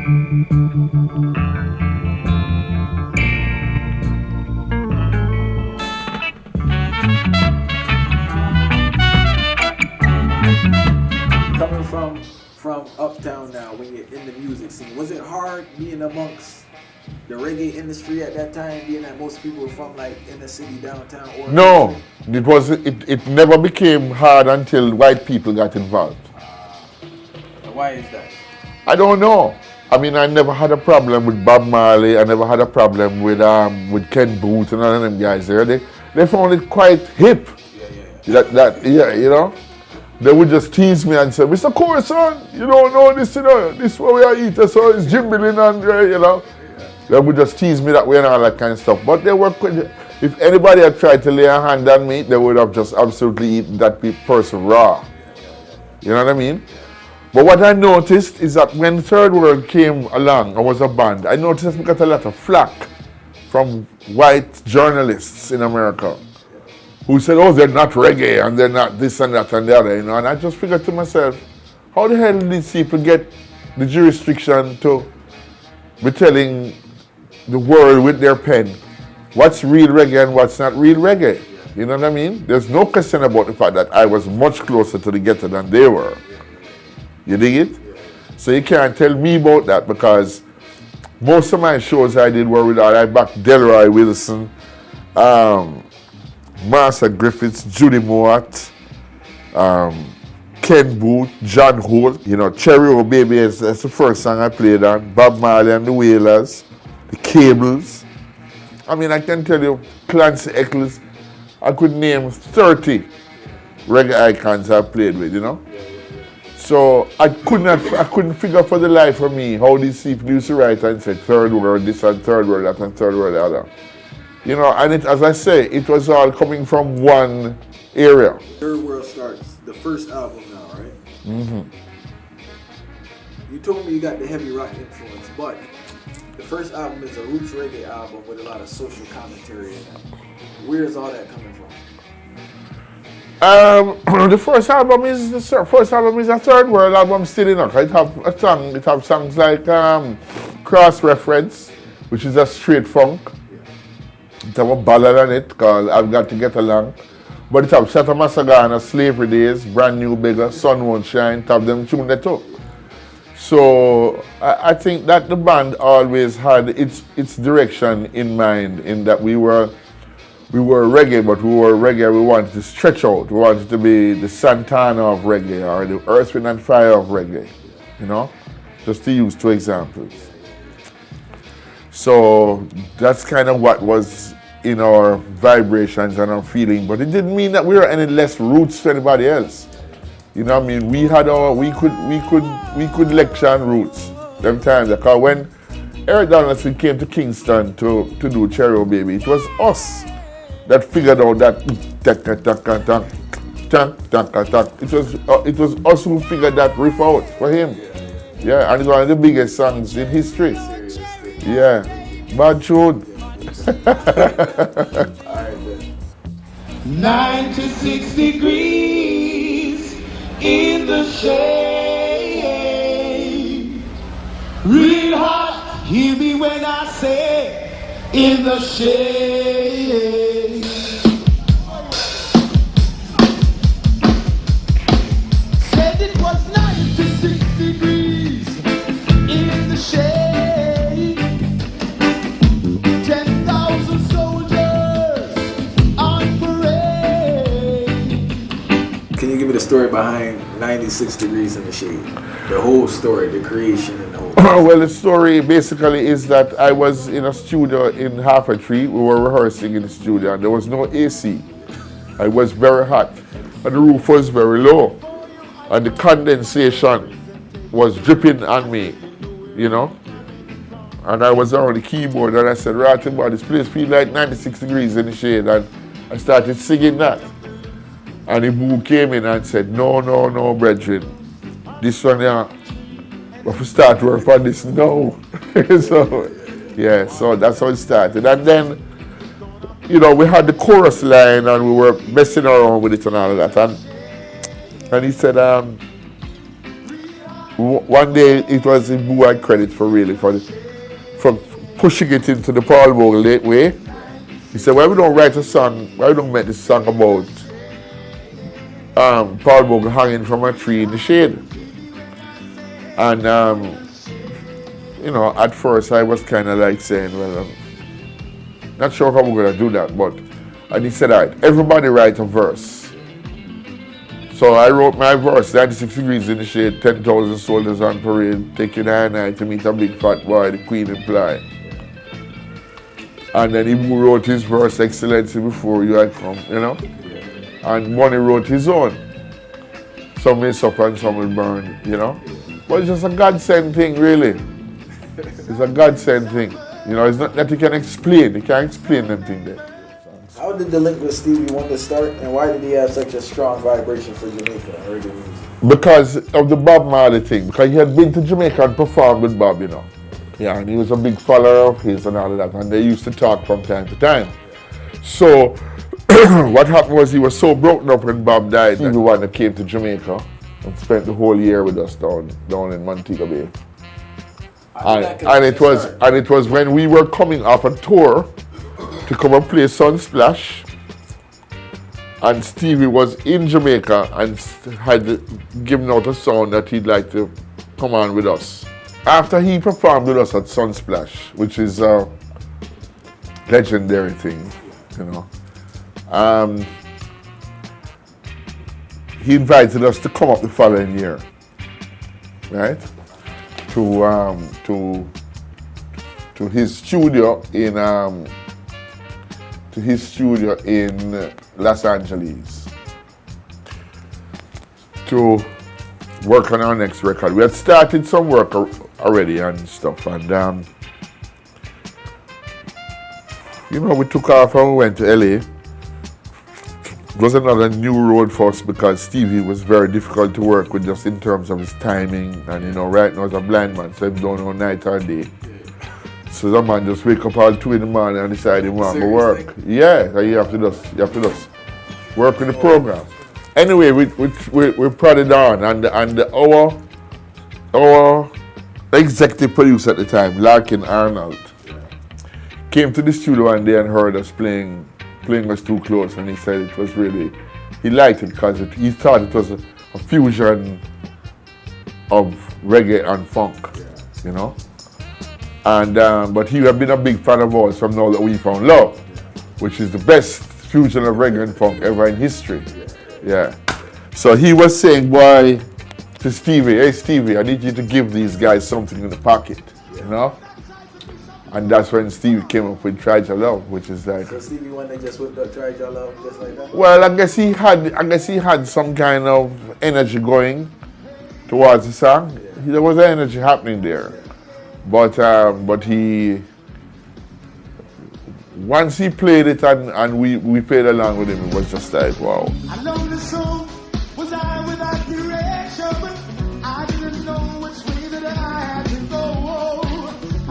Coming from uptown now, when you're in the music scene, was it hard being amongst the reggae industry at that time, being that most people were from like in the city downtown? Or No, it never became hard until white people got involved. Why is that? I don't know. I mean, I never had a problem with Bob Marley. I never had a problem with Ken Booth and all of them guys there. They found it quite hip. Yeah, you know. They would just tease me and say, Mr. Coore, son, you don't know this, you know, this is what we are eating, so it's Jim Billing and, you know. They would just tease me that way and all that kind of stuff. But they were, if anybody had tried to lay a hand on me, they would have just absolutely eaten that person raw. You know what I mean? But what I noticed is that when Third World came along, I was a band, I noticed we got a lot of flack from white journalists in America who said, oh, they're not reggae and they're not this and that and the other, you know. And I just figured to myself, how the hell did these people get the jurisdiction to be telling the world with their pen what's real reggae and what's not real reggae? You know what I mean? There's no question about the fact that I was much closer to the ghetto than they were. You dig it? So you can't tell me about that because most of my shows I did were with I backed Delroy Wilson, Master Griffiths, Judy Mowatt, Ken Booth, John Holt, you know, Cherry O Baby, that's the first song I played on, Bob Marley and the Wailers, the Cables. I mean, I can tell you, Clancy Eccles, I could name 30 reggae icons I played with, you know. So I couldn't figure for the life of me how these people used to write and say Third World this and Third World that and Third World the other. You know, and it, as I say, it was all coming from one area. Third World starts, the first album now, right? Mm-hmm. You told me you got the heavy rock influence, but the first album is a roots reggae album with a lot of social commentary in it. Where is all that coming from? The first album is a Third World album still enough. It have songs like Cross Reference, which is a straight funk. It have a ballad on it called I've Got to Get Along. But it have Shatta Masagana, Slavery Days, Brand New Beggar, Sun Won't Shine, it have them tune that too. So I think that the band always had its direction in mind, in that we were reggae, but we were reggae, we wanted to stretch out. We wanted to be the Santana of reggae or the Earth, Wind and Fire of reggae, you know? Just to use two examples. So that's kind of what was in our vibrations and our feeling, but it didn't mean that we were any less roots to anybody else. You know what I mean? We could lecture on roots them times, because when Eric Donaldson came to Kingston to do Cherry O Baby, it was us that figured out that it was us who figured that riff out for him. Yeah, and it's one of the biggest songs in history. Yeah, bad tune. 96 degrees in the shade. Real hot, hear me when I say in the shade. Said it was 96 degrees in the shade. 10,000 soldiers on parade. Can you give me the story behind 96 Degrees in the Shade? The whole story, the creation and the whole Well, the story basically is that I was in a studio in Half a Tree. We were rehearsing in the studio and there was no AC. It was very hot and the roof was very low and the condensation was dripping on me, you know. And I was on the keyboard and I said, right about this place feels like 96 degrees in the shade, and I started singing that. And the boo came in and said, no, brethren, this one here, we have to start work on this now. So, yeah, so that's how it started. And then, you know, we had the chorus line and we were messing around with it and all of that. And he said, one day it was him who had credit for pushing it into the Paul Bogle way. He said, why we don't write a song, why we don't make this song about Paul Bogle hanging from a tree in the shade? And you know, at first I was kind of like saying, well, I'm not sure how we're going to do that, and he said, all right, everybody write a verse. So I wrote my verse, 96 degrees in the shade, 10,000 soldiers on parade, taking I to meet a big fat boy, the Queen imply. And then he wrote his verse, Excellency, before you had come, you know? And Money wrote his own. Some may suffer and some will burn, you know? But it's just a God-sent thing, really. It's a God-sent thing. You know, it's not that you can explain. You can't explain them things there. How did the link with Stevie Wonder start, and why did he have such a strong vibration for Jamaica and reggae music? Because of the Bob Marley thing. Because he had been to Jamaica and performed with Bob, you know. Yeah, and he was a big follower of his and all of that. And they used to talk from time to time. So, what happened was he was so broken up when Bob died. Stevie Wonder came to Jamaica and spent the whole year with us down in Montego Bay. And it was when we were coming off a tour to come and play Sunsplash, and Stevie was in Jamaica and had given out a song that he'd like to come on with us. After he performed with us at Sunsplash, which is a legendary thing, you know, he invited us to come up the following year, right? To his studio in Los Angeles to work on our next record. We had started some work already and stuff, and you know, we took off and we went to LA. It was another new road for us because Stevie was very difficult to work with just in terms of his timing, and you know, right now he's a blind man, so he don't know night or day. So the man just wake up all 2 in the morning and decide he want to work. Yeah, so you have to just work with the program. Anyway, we prodded on, and our executive producer at the time, Larkin Arnold, came to the studio one day and heard us playing was too close, and he said it was really, he liked it because he thought it was a fusion of reggae and funk, you know. And but he had been a big fan of ours from Now That We Found Love, which is the best fusion of reggae and funk ever in history. Yeah. So he was saying, boy, to Stevie, hey Stevie, I need you to give these guys something in the pocket, you know. And that's when Stevie came up with Try Jah Love, which is like. So Stevie Wonder just whipped up Try Jah Love just like that? Well, I guess he had some kind of energy going towards the song. Yeah. There was energy happening there, yeah. But he, once he played it and we played along with him, it was just like wow. I know the song was I without direction, but I didn't know which way that I had to go.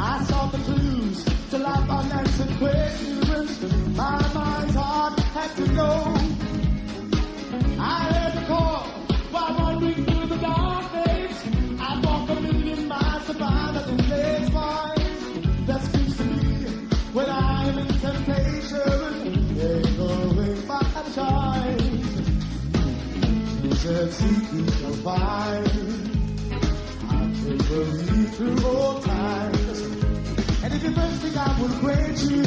I saw the clues to life unanswered questions. My mind's heart had to know. I heard the call while wandering through the dark days. I walk a million miles to find a place mine. That speaks to me when I am in temptation. Take away my choice. He said, seek you shall find. I'll take a lead through all times. And if you thirsty, I will acquaint you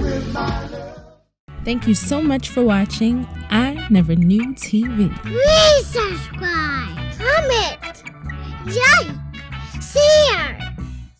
with my love. Thank you so much for watching I Never Knew TV. Please subscribe, comment, like, share.